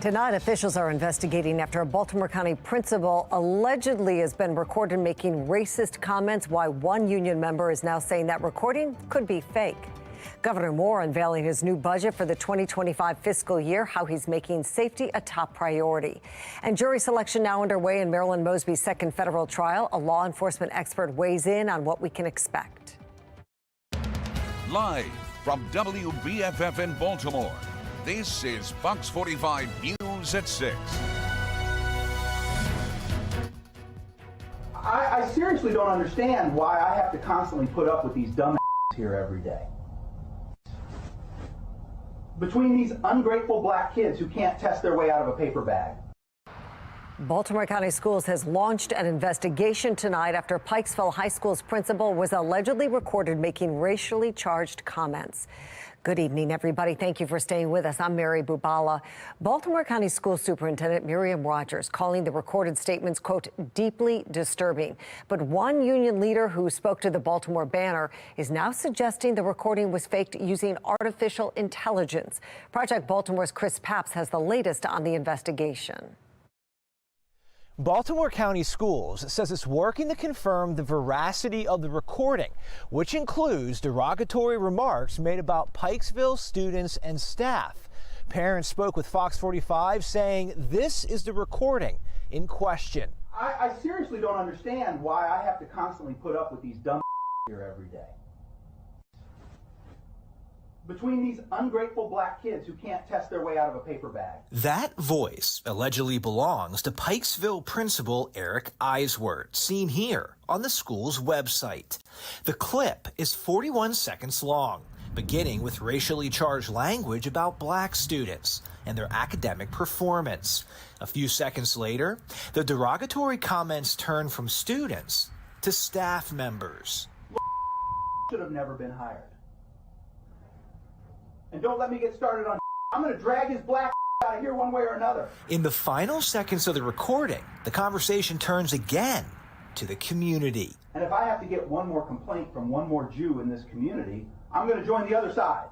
Tonight, officials are investigating after a Baltimore County principal allegedly has been recorded making racist comments. Why one union member is now saying that recording could be fake. Governor Moore unveiling his new budget for the 2025 fiscal year, how he's making safety a top priority. And jury selection now underway in Marilyn Mosby's second federal trial. A law enforcement expert weighs in on what we can expect. Live from WBFF in Baltimore, this is Fox 45 News at 6. I seriously don't understand why I have to constantly put up with these dumb here every day. Between these ungrateful black kids who can't test their way out of a paper bag. Baltimore County Schools has launched an investigation tonight after Pikesville High School's principal was allegedly recorded making racially charged comments. Good evening, everybody. Thank you for staying with us. I'm Mary Bubala. Baltimore County School Superintendent Miriam Rogers calling the recorded statements, quote, deeply disturbing. But one union leader who spoke to the Baltimore Banner is now suggesting the recording was faked using artificial intelligence. Project Baltimore's Chris Papps has the latest on the investigation. Baltimore County Schools says it's working to confirm the veracity of the recording, which includes derogatory remarks made about Pikesville students and staff. Parents spoke with Fox 45 saying this is the recording in question. I seriously don't understand why I have to constantly put up with these dumb here every day. Between these ungrateful black kids who can't test their way out of a paper bag. That voice allegedly belongs to Pikesville principal Eric Eiswert, seen here on the school's website. The clip is 41 seconds long, beginning with racially charged language about black students and their academic performance. A few seconds later, the derogatory comments turn from students to staff members. Should have never been hired. And don't let me get started on I'm going to drag his black out of here one way or another. In the final seconds of the recording, the conversation turns again to the community. And if I have to get one more complaint from one more Jew in this community, I'm going to join the other side.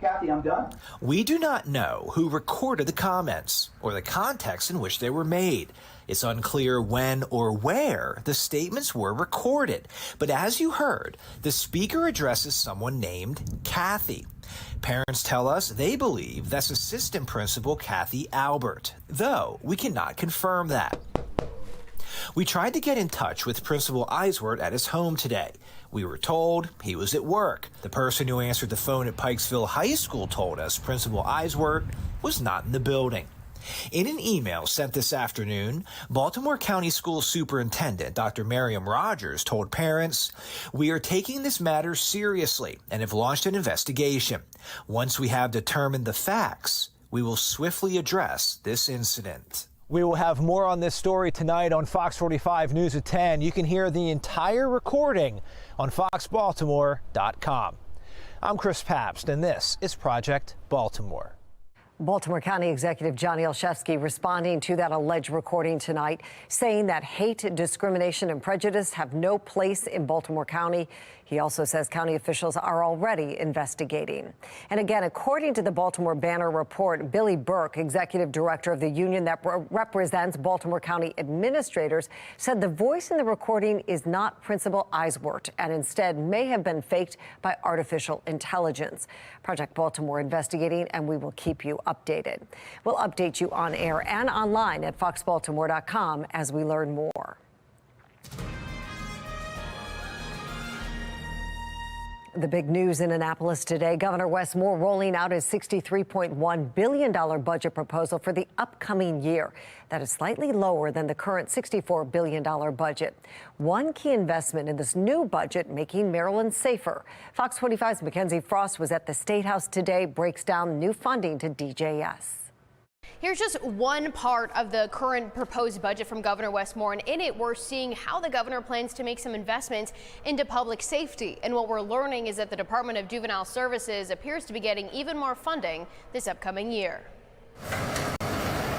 Kathy, I'm done. We do not know who recorded the comments or the context in which they were made. It's unclear when or where the statements were recorded. But as you heard, the speaker addresses someone named Kathy. Parents tell us they believe that's Assistant Principal Kathy Albert, though we cannot confirm that. We tried to get in touch with Principal Eiswert at his home today. We were told he was at work. The person who answered the phone at Pikesville High School told us Principal Eiswert was not in the building. In an email sent this afternoon, Baltimore County School Superintendent Dr. Miriam Rogers told parents, "We are taking this matter seriously and have launched an investigation. Once we have determined the facts, we will swiftly address this incident." We will have more on this story tonight on Fox 45 News at 10. You can hear the entire recording on foxbaltimore.com. I'm Chris Papps, and this is Project Baltimore. Baltimore County Executive Johnny Olszewski responding to that alleged recording tonight, saying that hate, discrimination, and prejudice have no place in Baltimore County. He also says county officials are already investigating. And again, according to the Baltimore Banner report, Billy Burke, executive director of the union that represents Baltimore County administrators, said the voice in the recording is not Principal Eiswert and instead may have been faked by artificial intelligence. Project Baltimore investigating, and we will keep you updated. We'll update you on air and online at foxbaltimore.com as we learn more. The big news in Annapolis today, Governor Wes Moore rolling out his $63.1 billion budget proposal for the upcoming year. That is slightly lower than the current $64 billion budget. One key investment in this new budget, making Maryland safer. Fox 45's Mackenzie Frost was at the State House today, breaks down new funding to DJS. Here's just one part of the current proposed budget from Governor Wes Moore, and in it we're seeing how the governor plans to make some investments into public safety. And what we're learning is that the Department of Juvenile Services appears to be getting even more funding this upcoming year.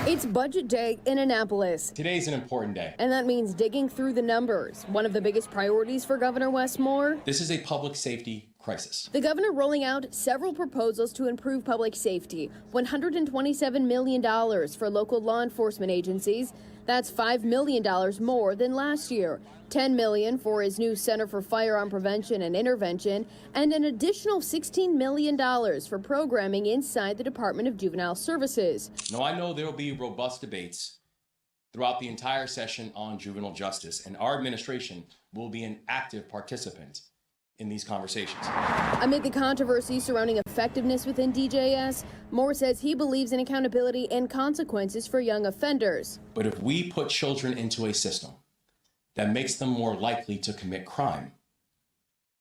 It's budget day in Annapolis. Today's an important day. And that means digging through the numbers. One of the biggest priorities for Governor Wes Moore. This is a public safety crisis. The governor rolling out several proposals to improve public safety. $127 million for local law enforcement agencies. That's $5 million more than last year. $10 million for his new Center for Firearm Prevention and Intervention, and an additional $16 million for programming inside the Department of Juvenile Services. Now, I know there will be robust debates throughout the entire session on juvenile justice, and our administration will be an active participant in these conversations. Amid the controversy surrounding effectiveness within DJS, Moore says he believes in accountability and consequences for young offenders. But if we put children into a system that makes them more likely to commit crime,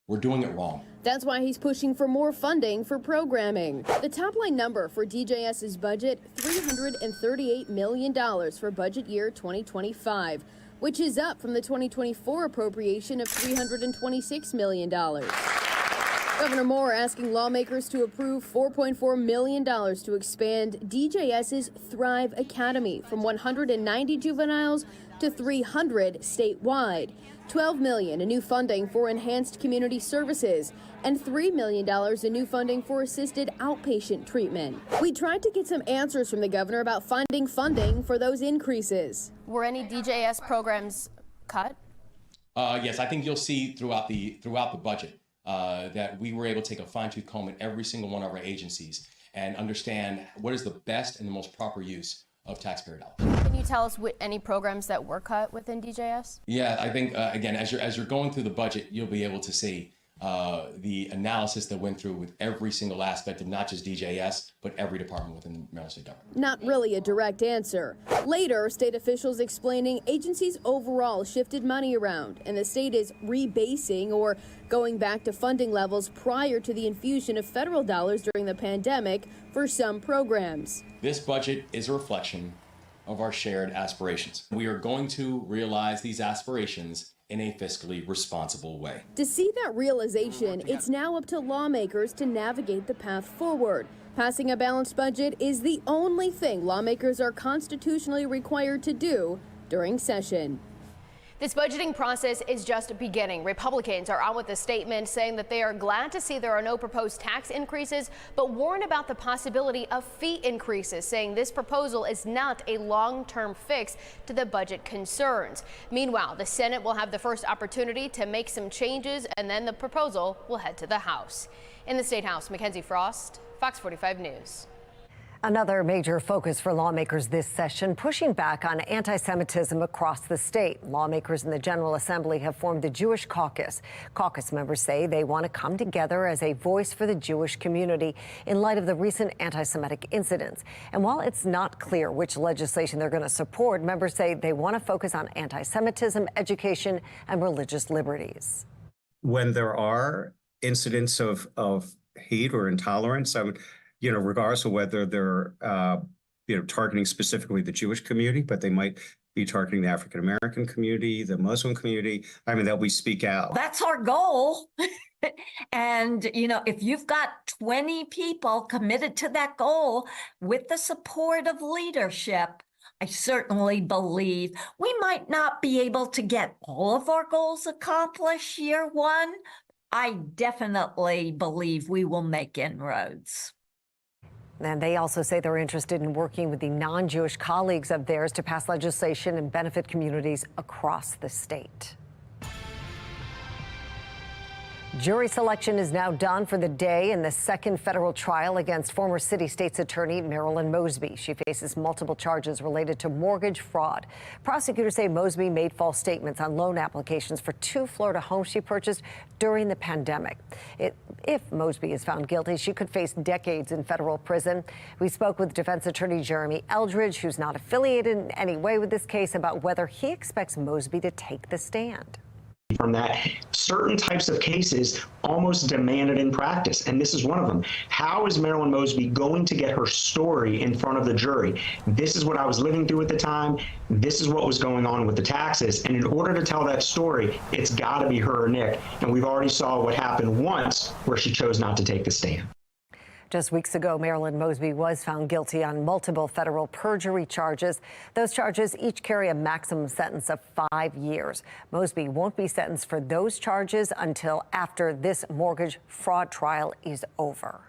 we're doing it wrong. That's why he's pushing for more funding for programming. The top line number for DJS's budget, $338 million for budget year 2025, which is up from the 2024 appropriation of $326 million. Governor Moore asking lawmakers to approve $4.4 million to expand DJS's Thrive Academy from 190 juveniles to 300 statewide. $12 million in new funding for enhanced community services, and $3 million in new funding for assisted outpatient treatment. We tried to get some answers from the governor about finding funding for those increases. Were any DJS programs cut? Yes, I think you'll see throughout the budget that we were able to take a fine-tooth comb at every single one of our agencies and understand what is the best and the most proper use of taxpayer dollars. Can you tell us any programs that were cut within DJS? Yeah, I think again, as you're going through the budget, you'll be able to see the analysis that went through with every single aspect of not just DJS, but every department within the Maryland State government. Not really a direct answer. Later, state officials explaining agencies overall shifted money around, and the state is rebasing or going back to funding levels prior to the infusion of federal dollars during the pandemic for some programs. This budget is a reflection of our shared aspirations. We are going to realize these aspirations in a fiscally responsible way. To see that realization, it's now up to lawmakers to navigate the path forward. Passing a balanced budget is the only thing lawmakers are constitutionally required to do during session. This budgeting process is just beginning. Republicans are out with a statement saying that they are glad to see there are no proposed tax increases, but warn about the possibility of fee increases, saying this proposal is not a long-term fix to the budget concerns. Meanwhile, the Senate will have the first opportunity to make some changes, and then the proposal will head to the House. In the State House, Mackenzie Frost, Fox 45 News. Another major focus for lawmakers this session, pushing back on anti-Semitism across the state. Lawmakers in the General Assembly have formed the Jewish Caucus. Caucus members say they want to come together as a voice for the Jewish community in light of the recent anti-Semitic incidents. And while it's not clear which legislation they're going to support, members say they want to focus on anti-Semitism, education, and religious liberties. When there are incidents of hate or intolerance, regardless of whether they're, targeting specifically the Jewish community, but they might be targeting the African-American community, the Muslim community, that we speak out. That's our goal. And, if you've got 20 people committed to that goal with the support of leadership, I certainly believe we might not be able to get all of our goals accomplished year one. I definitely believe we will make inroads. And they also say they're interested in working with the non-Jewish colleagues of theirs to pass legislation and benefit communities across the state. Jury selection is now done for the day in the second federal trial against former city state's attorney Marilyn Mosby. She faces multiple charges related to mortgage fraud. Prosecutors say Mosby made false statements on loan applications for 2 Florida homes she purchased during the pandemic. If Mosby is found guilty, she could face decades in federal prison. We spoke with defense attorney Jeremy Eldridge, who's not affiliated in any way with this case, about whether he expects Mosby to take the stand. From that, certain types of cases almost demanded in practice, and this is one of them. How is Marilyn Mosby going to get her story in front of the jury? This is what I was living through at the time. This is what was going on with the taxes, and in order to tell that story, it's got to be her or Nick, and we've already saw what happened once where she chose not to take the stand. Just weeks ago, Marilyn Mosby was found guilty on multiple federal perjury charges. Those charges each carry a maximum sentence of 5 years. Mosby won't be sentenced for those charges until after this mortgage fraud trial is over.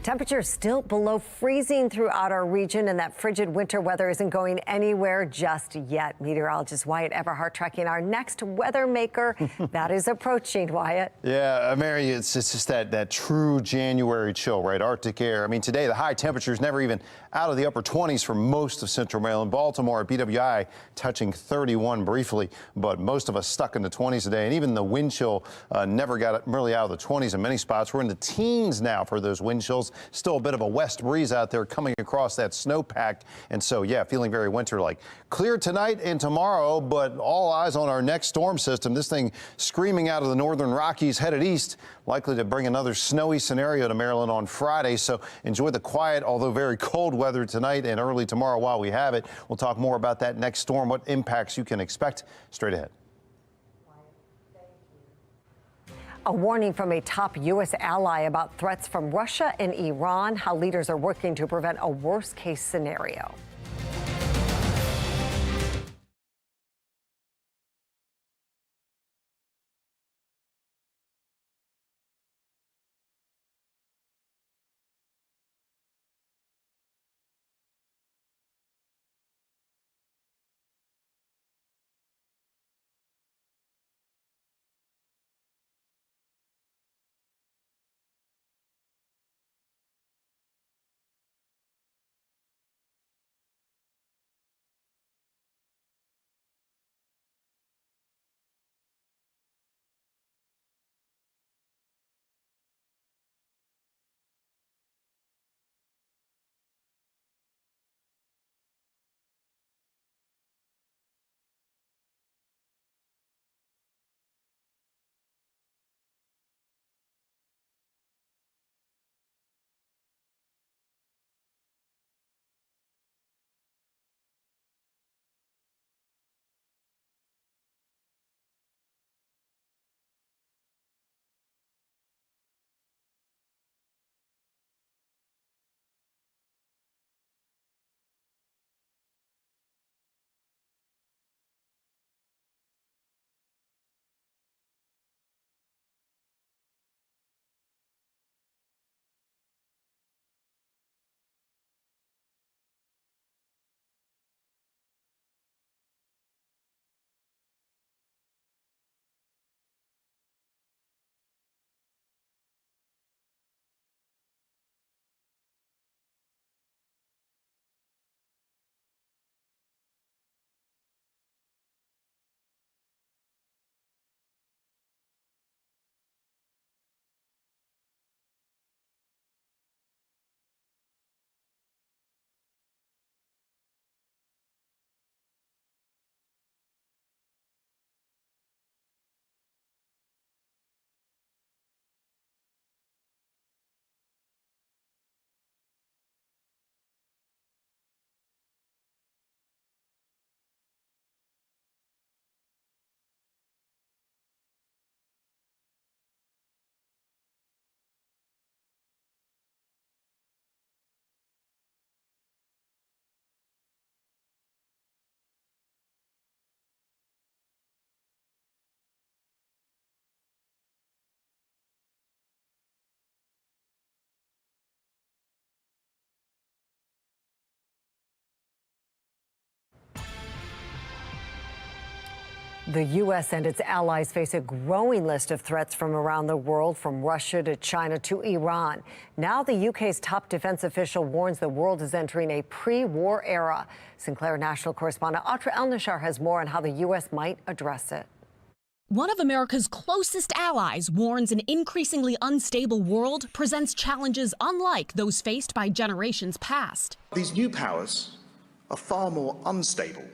Temperatures still below freezing throughout our region, and that frigid winter weather isn't going anywhere just yet. Meteorologist Wyatt Everhart tracking our next weather maker that is approaching. Wyatt. Yeah, Mary, it's just that true January chill, right? Arctic air. I mean, today the high temperatures never even out of the upper 20s for most of central Maryland. Baltimore at BWI touching 31 briefly, but most of us stuck in the 20s today. And even the wind chill never got really out of the 20s in many spots. We're in the teens now for those wind chills. Still a bit of a west breeze out there coming across that snowpack. And so, yeah, feeling very winter-like. Clear tonight and tomorrow, but all eyes on our next storm system. This thing screaming out of the northern Rockies headed east, likely to bring another snowy scenario to Maryland on Friday. So enjoy the quiet, although very cold weather tonight and early tomorrow while we have it. We'll talk more about that next storm, what impacts you can expect straight ahead. A warning from a top U.S. ally about threats from Russia and Iran, how leaders are working to prevent a worst-case scenario. The U.S. and its allies face a growing list of threats from around the world, from Russia to China to Iran. Now the UK's top defense official warns the world is entering a pre-war era. Sinclair national correspondent Atra El-Nashar has more on how the U.S. might address it. One of America's closest allies warns an increasingly unstable world presents challenges unlike those faced by generations past. These new powers are far more unstable,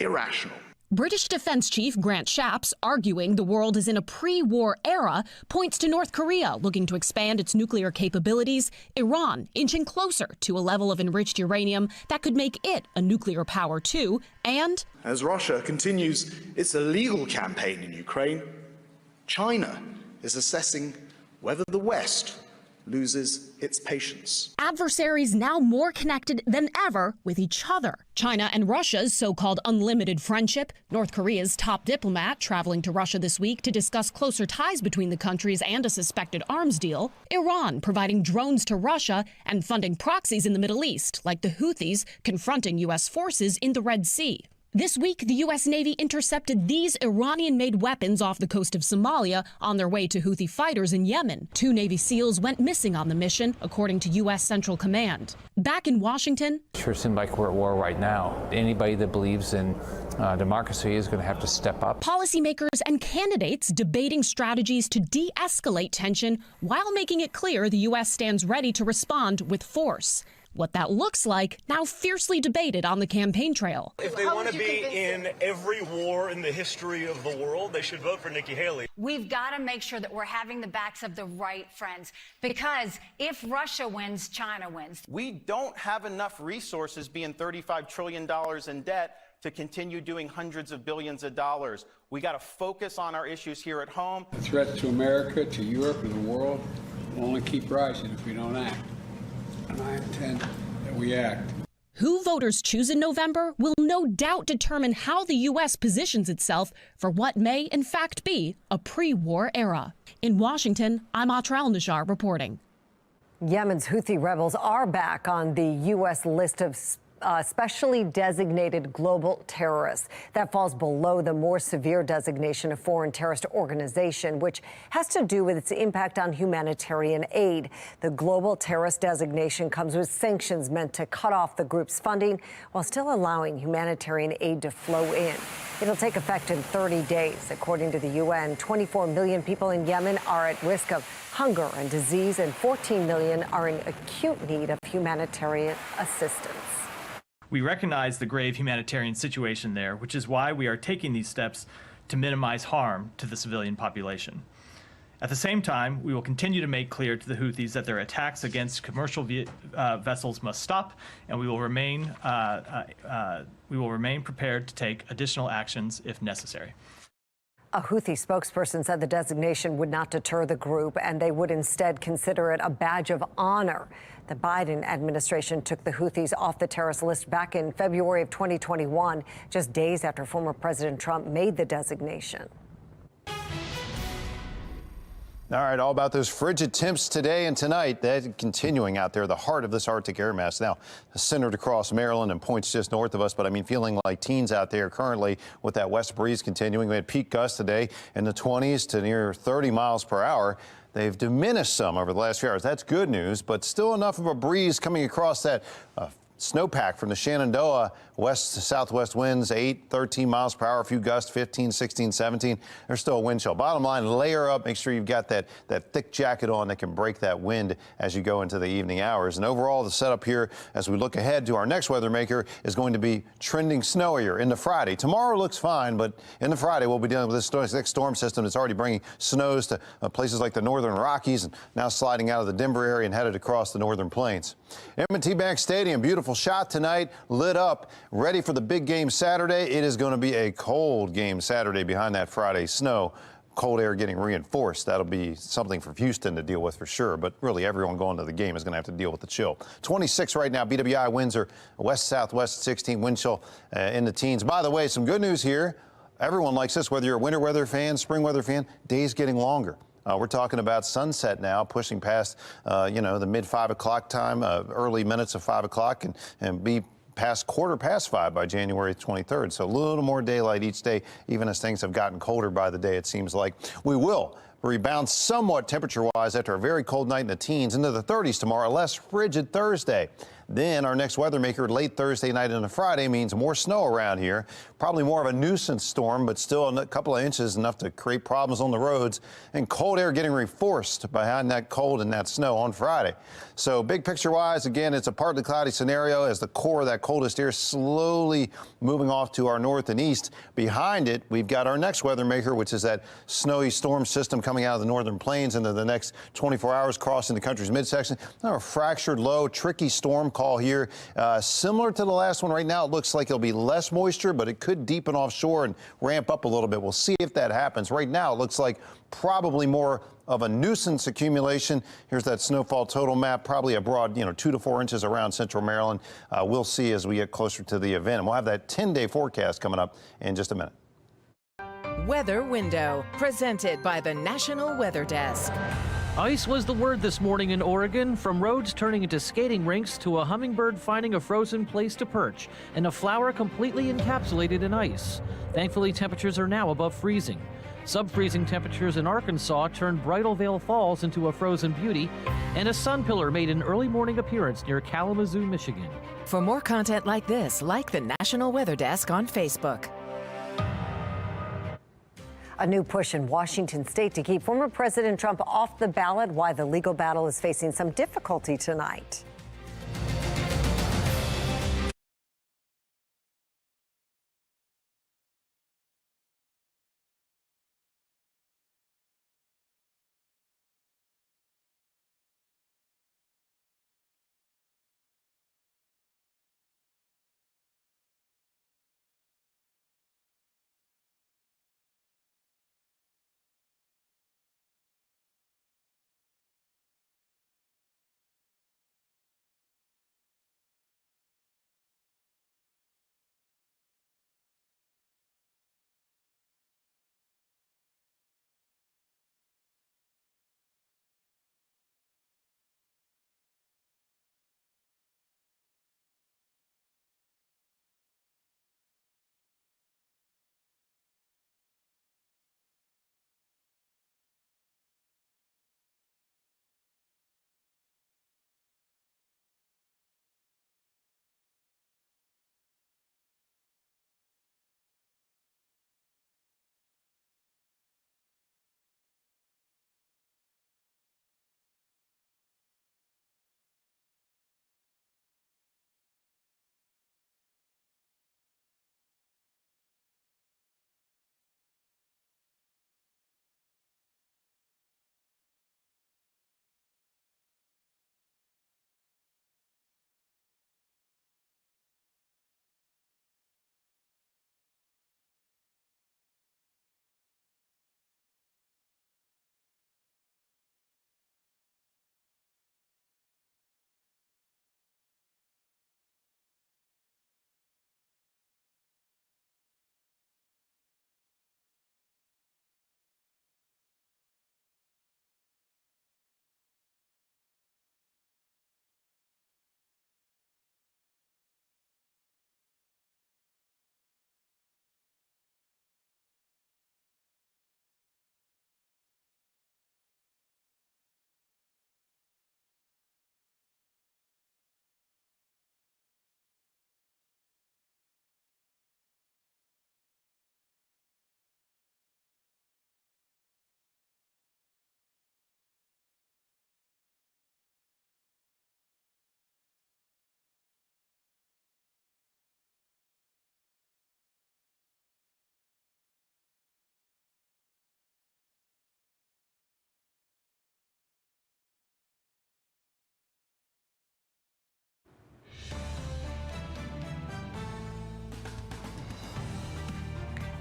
irrational. British Defense Chief Grant Shapps, arguing the world is in a pre-war era, points to North Korea looking to expand its nuclear capabilities, Iran inching closer to a level of enriched uranium that could make it a nuclear power too, and as Russia continues its illegal campaign in Ukraine, China is assessing whether the West loses its patience. Adversaries now more connected than ever with each other. China and Russia's so-called unlimited friendship, North Korea's top diplomat traveling to Russia this week to discuss closer ties between the countries and a suspected arms deal, Iran providing drones to Russia and funding proxies in the Middle East, like the Houthis confronting U.S. forces in the Red Sea. This week, the U.S. Navy intercepted these Iranian-made weapons off the coast of Somalia on their way to Houthi fighters in Yemen. 2 Navy SEALs went missing on the mission, according to U.S. Central Command. Back in Washington, Sure seems like we're at war right now. Anybody that believes in democracy is going to have to step up. Policymakers and candidates debating strategies to de-escalate tension while making it clear the U.S. stands ready to respond with force. What that looks like now fiercely debated on the campaign trail. If they want to be in every war in the history of the world, they should vote for Nikki Haley. We've got to make sure that we're having the backs of the right friends, because if Russia wins, China wins. We don't have enough resources, being $35 trillion in debt, to continue doing hundreds of billions of dollars. We got to focus on our issues here at home. The threat to America, to Europe, and the world will only keep rising if we don't act. And I intend that we act. Who voters choose in November will no doubt determine how the U.S. positions itself for what may, in fact, be a pre-war era. In Washington, I'm Atra al-Najjar reporting. Yemen's Houthi rebels are back on the U.S. list of specially designated global terrorists. That falls below the more severe designation of foreign terrorist organization, which has to do with its impact on humanitarian aid. The global terrorist designation comes with sanctions meant to cut off the group's funding while still allowing humanitarian aid to flow in. It'll take effect in 30 days. According to the UN, 24 million people in Yemen are at risk of hunger and disease, and 14 million are in acute need of humanitarian assistance. We recognize the grave humanitarian situation there, which is why we are taking these steps to minimize harm to the civilian population. At the same time, we will continue to make clear to the Houthis that their attacks against commercial vessels must stop, and we will remain prepared to take additional actions if necessary. A Houthi spokesperson said the designation would not deter the group, and they would instead consider it a badge of honor. The Biden administration took the Houthis off the terrorist list back in February of 2021, just days after former President Trump made the designation. All right, all about those frigid temps today and tonight. That's continuing out there, the heart of this Arctic air mass. Now, centered across Maryland and points just north of us, but I mean, feeling like teens out there currently with that west breeze continuing. We had peak gusts today in the 20s to near 30 miles per hour. They've diminished some over the last few hours. That's good news, but still enough of a breeze coming across that snowpack from the Shenandoah. West to southwest winds, 8, 13 miles per hour, a few gusts, 15, 16, 17. There's still a wind chill. Bottom line, layer up, make sure you've got that thick jacket on that can break that wind as you go into the evening hours. And overall, the setup here as we look ahead to our next weather maker is going to be trending snowier into Friday. Tomorrow looks fine, but into Friday, we'll be dealing with this next storm system that's already bringing snows to places like the northern Rockies and now sliding out of the Denver area and headed across the northern plains. M&T Bank Stadium, beautiful shot tonight, lit up. Ready for the big game Saturday. It is going to be a cold game Saturday behind that Friday snow. Cold air getting reinforced. That'll be something for Houston to deal with for sure, but really everyone going to the game is going to have to deal with the chill. 26 right now. BWI winds are west-southwest 16, wind chill in the teens. By the way, some good news here. Everyone likes this, whether you're a winter weather fan, spring weather fan, days getting longer. We're talking about sunset now, pushing past, the mid 5 o'clock time, early minutes of 5 o'clock, and be past 5:15 by January 23rd. So a little more daylight each day, even as things have gotten colder by the day, it seems like. We will rebound somewhat temperature-wise after a very cold night in the teens into the 30s tomorrow, a less frigid Thursday. Then our next weather maker late Thursday night into Friday means more snow around here. Probably more of a nuisance storm, but still a couple of inches, enough to create problems on the roads. And cold air getting reinforced behind that cold and that snow on Friday. So big picture-wise, again, it's a partly cloudy scenario as the core of that coldest air slowly moving off to our north and east. Behind it, we've got our next weather maker, which is that snowy storm system coming out of the northern plains into the next 24 hours, crossing the country's midsection. A fractured low, tricky storm call here. Similar to the last one right now, it looks like it'll be less moisture, but it could deepen offshore and ramp up a little bit. We'll see if that happens. Right now, it looks like probably more of a nuisance accumulation. Here's that snowfall total map, probably a broad, 2 to 4 inches around central Maryland. We'll see as we get closer to the event. And we'll have that 10-day forecast coming up in just a minute. Weather Window, presented by the National Weather Desk. Ice was the word this morning in Oregon, from roads turning into skating rinks to a hummingbird finding a frozen place to perch, and a flower completely encapsulated in ice. Thankfully, temperatures are now above freezing. Sub-freezing temperatures in Arkansas turned Bridal Veil Falls into a frozen beauty, and a sun pillar made an early morning appearance near Kalamazoo, Michigan. For more content like this, like the National Weather Desk on Facebook. A new push in Washington state to keep former President Trump off the ballot. Why the legal battle is facing some difficulty tonight.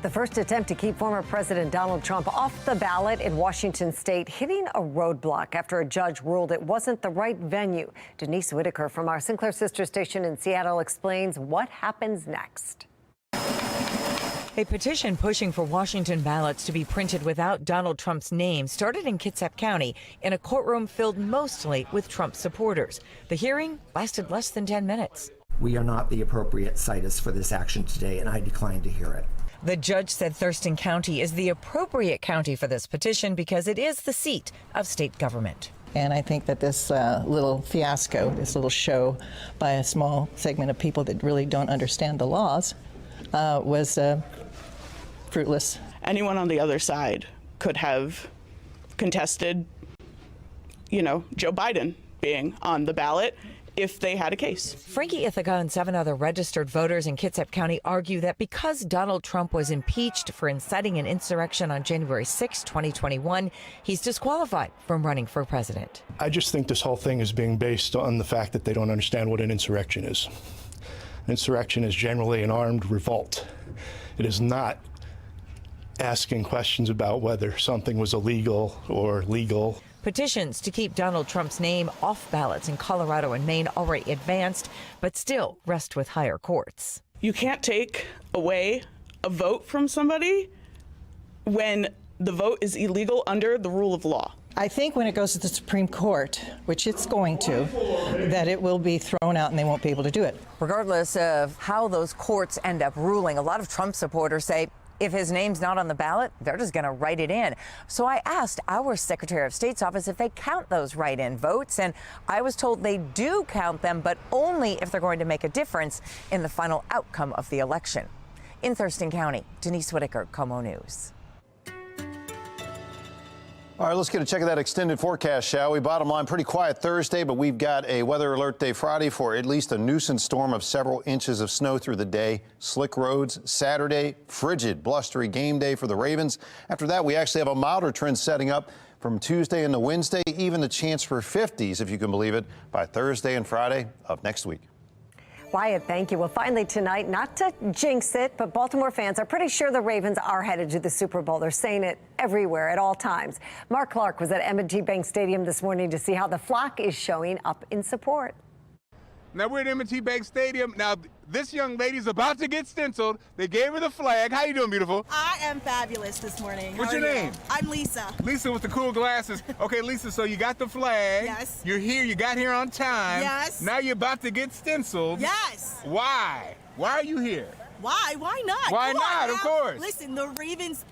The first attempt to keep former President Donald Trump off the ballot in Washington state hitting a roadblock after a judge ruled it wasn't the right venue. Denise Whitaker from our Sinclair sister station in Seattle explains what happens next. A petition pushing for Washington ballots to be printed without Donald Trump's name started in Kitsap County in a courtroom filled mostly with Trump supporters. The hearing lasted less than 10 minutes. We are not the appropriate situs for this action today, and I decline to hear it. The judge said Thurston County is the appropriate county for this petition because it is the seat of state government. And I think that this little fiasco, this little show by a small segment of people that really don't understand the laws was fruitless. Anyone on the other side could have contested, Joe Biden being on the ballot if they had a case. Frankie Ithaca and 7 other registered voters in Kitsap County argue that because Donald Trump was impeached for inciting an insurrection on January 6, 2021, he's disqualified from running for president. I just think this whole thing is being based on the fact that they don't understand what an insurrection is. An insurrection is generally an armed revolt. It is not asking questions about whether something was illegal or legal. Petitions to keep Donald Trump's name off ballots in Colorado and Maine already advanced, but still rest with higher courts. You can't take away a vote from somebody when the vote is illegal under the rule of law. I think when it goes to the Supreme Court, which it's going to, that it will be thrown out and they won't be able to do it. Regardless of how those courts end up ruling, a lot of Trump supporters say if his name's not on the ballot, they're just going to write it in. So I asked our Secretary of State's office if they count those write-in votes, and I was told they do count them, but only if they're going to make a difference in the final outcome of the election. In Thurston County, Denise Whitaker, KOMO News. All right, let's get a check of that extended forecast, shall we? Bottom line, pretty quiet Thursday, but we've got a weather alert day Friday for at least a nuisance storm of several inches of snow through the day. Slick roads Saturday, frigid, blustery game day for the Ravens. After that, we actually have a milder trend setting up from Tuesday into Wednesday, even the chance for 50s, if you can believe it, by Thursday and Friday of next week. Wyatt, thank you. Well, finally tonight, not to jinx it, but Baltimore fans are pretty sure the Ravens are headed to the Super Bowl. They're saying it everywhere at all times. Mark Clark was at M&T Bank Stadium this morning to see how the flock is showing up in support. Now we're at M&T Bank Stadium. Now this young lady's about to get stenciled. They gave her the flag. How you doing, beautiful? I am fabulous this morning. What's your name? I'm Lisa. Lisa with the cool glasses. Okay, Lisa, so you got the flag. Yes. You're here. You got here on time. Yes. Now you're about to get stenciled. Yes. Why? Why are you here? Why? Why not? Why not? Of course. Listen, the Ravens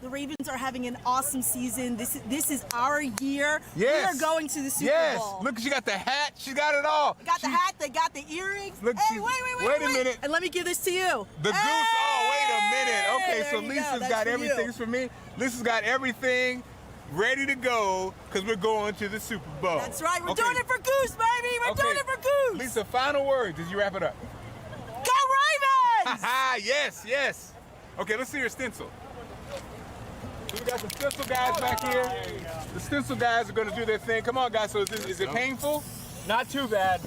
are having an awesome season. This is our year. Yes. We are going to the Super Bowl. Look, she got the hat. She got it all. They got the hat. They got the earrings. Look, hey, wait a minute. And let me give this to you. The goose. Oh, wait a minute. Okay, so Lisa's got everything. It's for me. Lisa's got everything ready to go because we're going to the Super Bowl. That's right. We're doing it for Goose, baby. We're doing it for Goose. Lisa, final words as you wrap it up. Go Ravens! Yes, yes. Okay, let's see your stencil. We got the stencil guys back here. The stencil guys are going to do their thing. Come on, guys. So is it painful? Not too bad.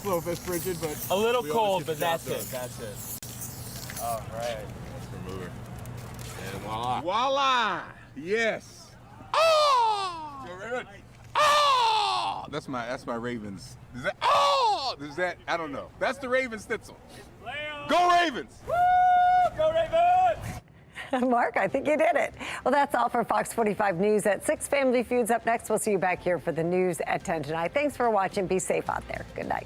A little bit frigid, but a little cold, but that's it. That's it. All right. Let's remove her. And voila. Voila! Yes. Oh! Oh! That's my Ravens. Is that? Oh! Is that? I don't know. That's the Ravens stencil. Go Ravens! Woo! Go Ravens! Mark, I think you did it. Well, that's all for Fox 45 News at 6. Family Feud's up next. We'll see you back here for the news at 10 tonight. Thanks for watching. Be safe out there. Good night.